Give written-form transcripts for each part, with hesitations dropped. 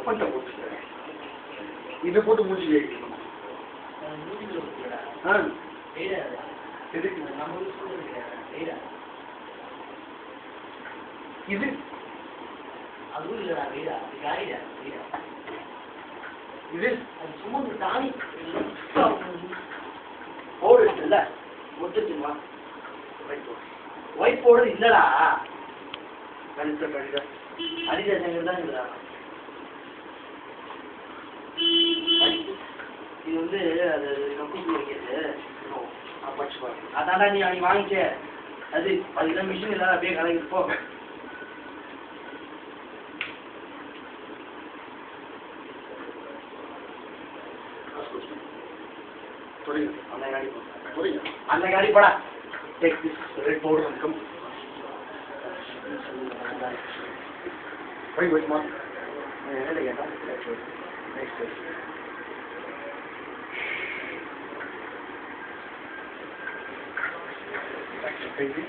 பண்ண போட்டு இதை போட்டு மூச்சு கேட்கணும். இது அதுவும் இல்லடா வீடா காயிடா வீடா இது அது சும்மா ஒரு தானி போடு இல்ல ஒத்துச்சுமா ஒயிட் போடுறது இல்லடா கணித கணித அடிதசங்கள் தான் இல்லடா இது வந்து அது கம்பெனி வைக்கிறது அதான்டா நீ அன்னைக்கு வாங்கிக்க அது அதுதான் மிஷின் இல்லாத அப்படியே கலங்கிட்டு போ அந்த காடி போடா take this red powder and come போய் போய் மா என்ன கேட்டா நெக்ஸ்ட் Crazy.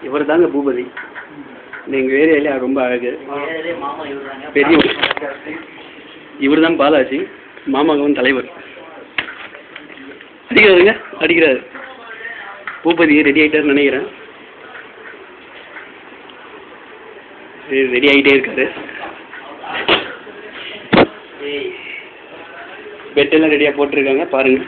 இவர் தாங்க பூபதி. எங்கள் ஏரியாலே ரொம்ப அழகு. பெரிய இவர் தான் பாலாஜி, மாமாவும் தலைவர். அடிக்கிறாருங்க, அடிக்கிறாரு. பூபதி ரெடி ஆகிட்டாருன்னு நினைக்கிறேன். ரெடி ஆகிட்டே இருக்காரு. பெட்டெல்லாம் ரெடியாக போட்டிருக்காங்க பாருங்கள்.